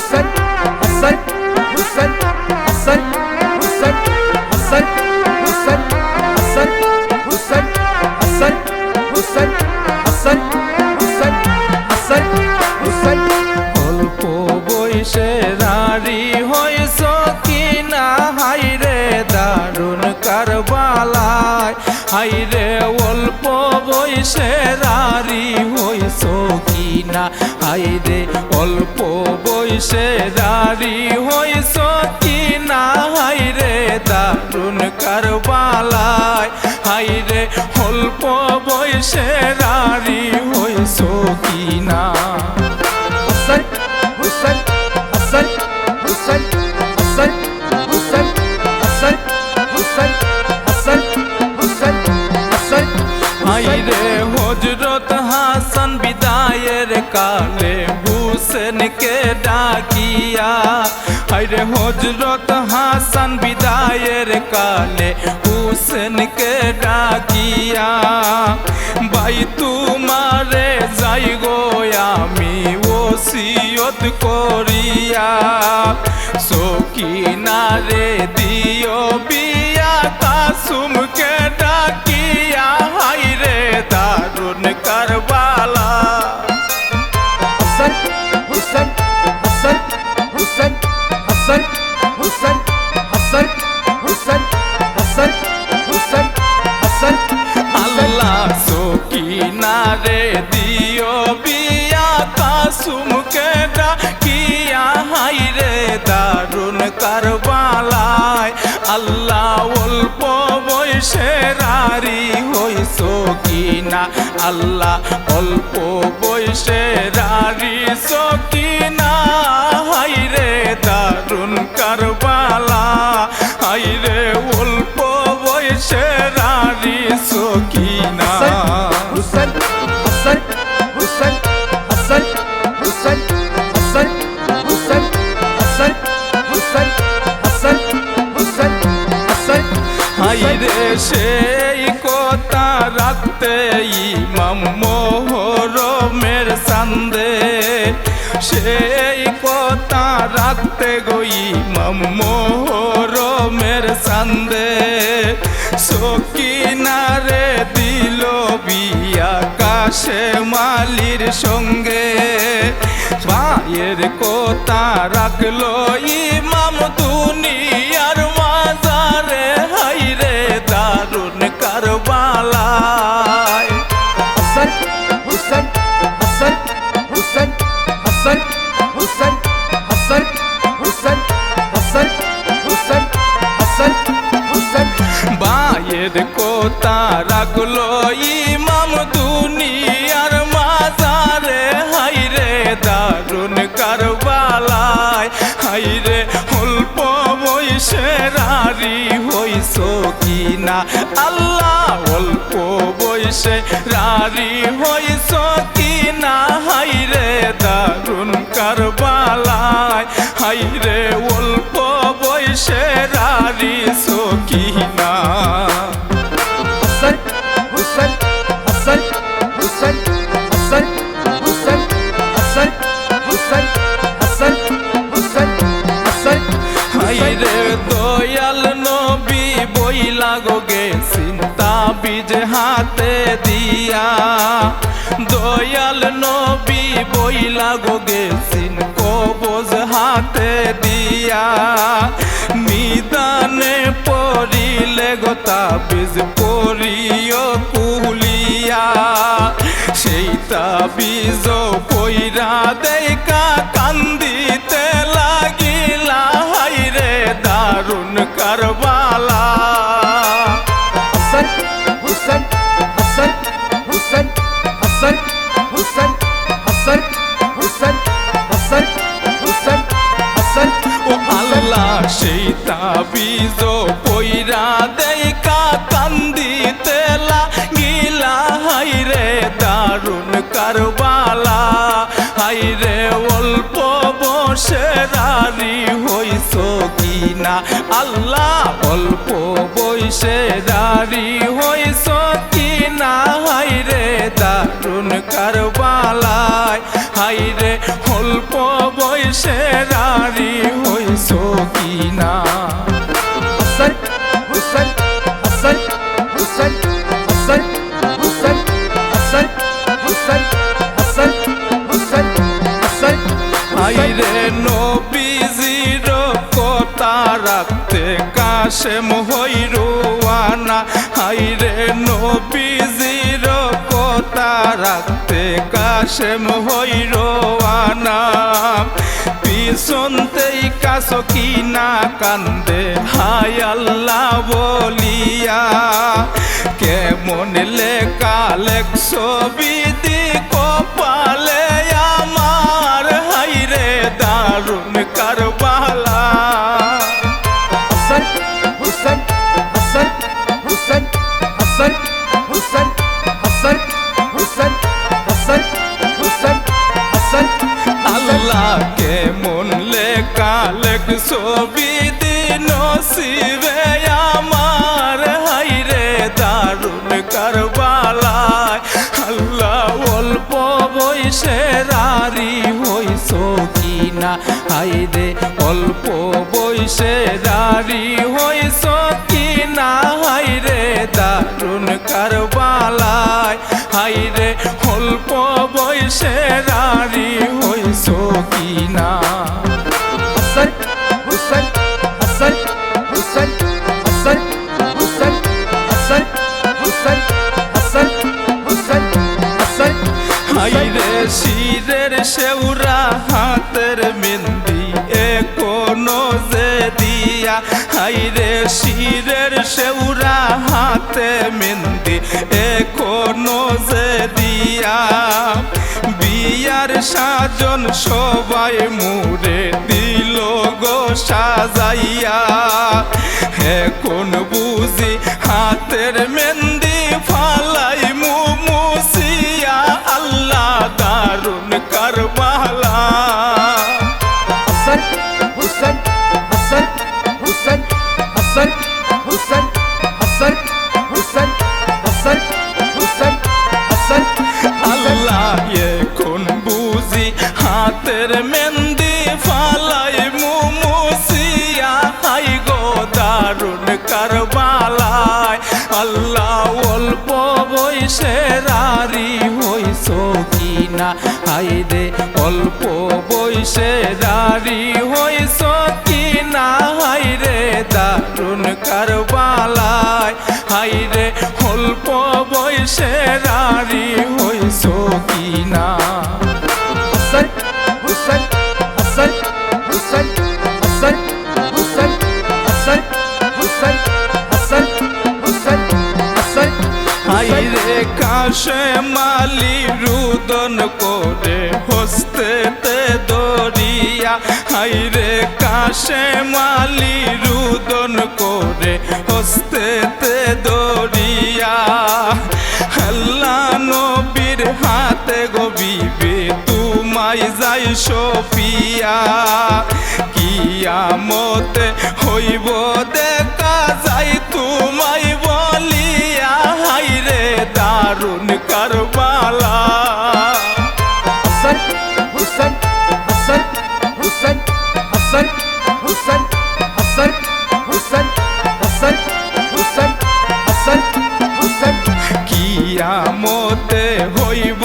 Hassan, Hassan, Hassan, Hassan, Hassan, Hassan, Hassan, Hassan, Hassan, Hassan, Hassan, Hassan, Hassan, Hassan, Hassan. অল্প বয়সে রারি হইছ কিনা হাইরে দারুণ কারবালায় হাইরে অল্প বয়সে রারি হইছ কিনা হাইরে অল্প বয়সে রারি হইছ কিনা হাইরে দারুণ কারবালায় হাইরে অল্প বয়সে রারি হইছ কিনা Hassan, Hassan, Hassan, Hassan, Hassan, Hassan, Hassan, Hassan, Hassan, Hassan, Hassan. হাইরে হযরত হাসান বিদায়ের কালে হুসেনকে ডাকিয়া হাইরে হযরত হাসান বিদায়ের কালে হুসেনকে ডাকিয়া ভাই তোমারে যাই গো আমি ওসিয়ত করিয়া সকিনারে দিও বিয়া কাসুমকে ডাকিয়া হাইরে দারুণ Karbala Hassan, Hassan, Hassan, Hassan, Hassan, Hassan, Hassan, Hassan, Hassan, Hassan, Hassan. আল্লাহ সকিনারে দিও বিয়া কাসুমকে ডাকিয়া হাইরে দারুণ কারবালায় আল্লাহ অল্প বয়সে রারি হইছ কিনা আল্লাহ অল্প বয়সে রারি সকিনা হাইরে দারুণ কারবালা হাইরে অল্প বয়সে রারি Sakina Hassan, Hassan, Hassan, Hassan, Hassan, Hassan, Hassan, Hassan, Hassan, Hassan, Hassan, Hassan. হাইরে সেই কথা রাখতে ইমাম মোহরমের সান্দে সেই কথা রাখতে গো ইমাম মোহরমের সান্দে সকিনারে দিল বিয়া কাশে মালির সঙ্গে ভাইয়ের কথা রাখলো ইমাম দুনিয়ার মাজারে হাইরে দারুণ কারবালায় Hassan, Hassan, Hassan, Hassan, Hassan, Hassan, Hassan, Hassan, Hassan, Hassan, Hassan, Hassan. ভাইয়ের কথা রাখলো ইমাম দুনিয়ার মাজারে হাইরে দারুণ কারবালায় হাইরে অল্প বয়সে রারি হইছ কিনা আল্লাহ অল্প বয়সে রারি হইছ কিনা হাইরে দারুণ কারবালায় হাইরে অল্প বয়সে রারি Sakina Hassan, Hassan, Hassan, Hassan, Hassan, Hassan, Hassan, Hassan, Hassan, Hassan, Hassan. হাইরে দয়াল নবী বইলা গো গেছিন তাবিজ হাতে দিয়া দয়াল নবী বইলা গো গেছিন কবজ হাতে দিয়া নিদানে পড়িলে গো তাবিজ পড়িও কুলিয়া সেই তাবিজ পইরা দেখা কান্দিতে লাগিলা হাইরে দারুণ Karbala Hassan, Hassan, Hassan, Hassan, Hassan, Hassan, Hassan, Hassan, Hassan, Hassan, Hassan. ও আল্লাহ সেই তাবিজ পইরা দেখা কান্দিতে লাগিলা হাইরে দারুণ কারবালা হাইরে অল্প বসে রারি হইছ কিনা আল্লাহ অল্প বয়সে রারি হইছ কিনা হাইরে দারুণ কারবালায় হাইরে অল্প বয়সে হুসেন হাসান হুসেন হাসান হুসেন হাসান হুসেন হাসান হুসেন হাসান আইরে নবীজির কথা রাখতে কাশেম হই রোয়ানা আইরে নবীজির কথা রাখতে কাশেম হই রোয়ানা পিছনতেই কাছ কিনা কান্দে হায় আল্লাহ বলিয়া কেমন লেখা লেখ ছবি দি কপালে আমার হাইরে দারুণ কারবালা হাসান হুসেন হাসান হুসেন হাসান হুসেন হাসান হুসেন হাসান হুসেন হাসান আল্লাহ কেমন লেখা লেখ ছবি দি নসিবে আমার হাইরে দারুণ কারবালায় আল্লাহ অল্প বয়সে রারি হইছ কিনা হাইরে অল্প বয়সে রারি হইছ কিনা হাইরে দারুণ কারবালায় হাইরে অল্প বয়সে রারি হইছ কিনা হাসান হুসেন হাসান হুসেন হাসান হুসেন হাসান হুসেন হাসান হুসেন হাসান হাইরে শিরের শেউরা হাতের মেহেন্দি এখনো যে দিয়া হাইরে শিরের শেউরা হাতে মেহেন্দি এখনো যে দিয়া বিয়ার সাজন সবাই মুরে দিল গো সাজাইয়া এখন বুঝি হাতের মেহেন্দি ফালাই মুসিয়া আল্লাহ দারুণ কারবালা হাসান হুসেন হাসান হুসেন হাসান হুসেন হাসান হুসেন হাসান হুসেন হাসান আল্লাহ এখন বুঝি হাতের মেহেন্দি ফালাই মুসিয়া হাই গো দারুণ কারবালায় আল্লাহ অল্প বয়সে রারি হইছ কিনা হাইরে অল্প বয়সে রারি হইছ কিনা হাইরে দারুণ কারবালায় হাইরে অল্প বয়সে রারি হইছ কিনা হাসান হুসেন হাসান হুসেন হাসান হুসেন হাসান হুসেন হাসান হুসেন হাসান হাইরে কাশেম আলী রুদন করে হস্তেতে দরিয়া হাইরে কাশেম আলী রুদন করে হস্তেতে দরিয়া আল্লাহ নবীর হাতে গবিবে তোমায় যাই সফিয়া কিয়ামতে হইব দেখা যাই তোমায় বলিয়া হাইরে দারুণ কারবালা হাসান হুসেন হাসান হুসেন হাসান হুসেন হাসান হুসেন হাসান হুসেন হাসান হুসেন কিয়ামতে হইব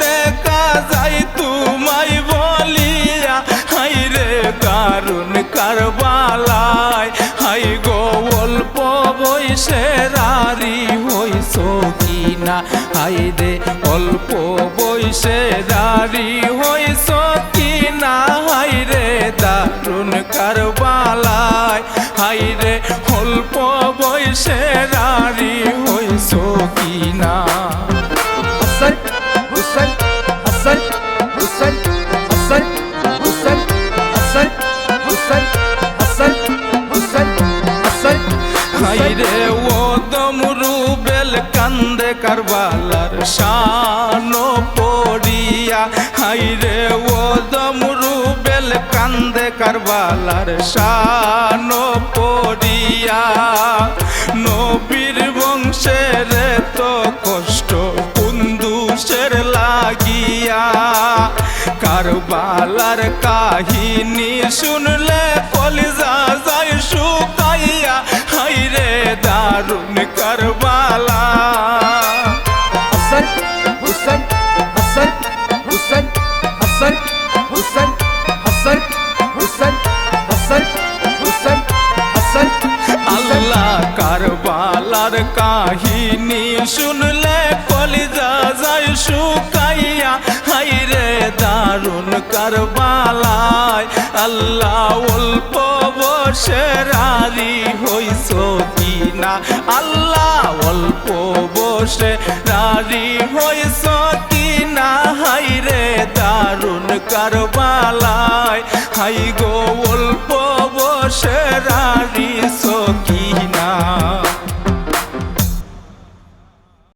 দেখা যাই তোমায় বলিয়া হাইরে দারুণ কারবালায় হাই গো অল্প বয়সে রারি হইছ কিনা হাইরে অল্প বয়সে রারি হইছ কিনা হাইরে দারুণ কারবালায় হাইরে অল্প বয়সে রারি হইছ কিনা হাসান হুসেন হাসান হুসেন হাসান হুসেন হাসান হুসেন হাসান হুসেন হাসান হাইরে ও দমরুবেল কান্দে কারবালার শান পড়িয়া হাইরে ও দমরুবেল কান্দে কারবালার শান পড়িয়া নবীর বংশের তো কষ্ট কুন্দুসের লাগিয়া কারবালার কাহিনী শুনলে কলিজা যায় শুকাইয়া হাইরে দা দারুণ কারবালা হাসান হুসেন হাসান হুসেন হাসান হুসেন হাসান হুসেন হাসান হুসেন হাসান আল্লাহ কারবালার কাহিনী শুনলে কলিজা যায় শুকাইয়া হাইরে দারুণ কারবালায় আল্লাহ অল্প বসে রারি হইছ কিনা আল্লাহ অল্প বসে রারি হইছ কিনা হাইরে দারুণ কারবালায় হাই গো অল্প বসে রারি সকি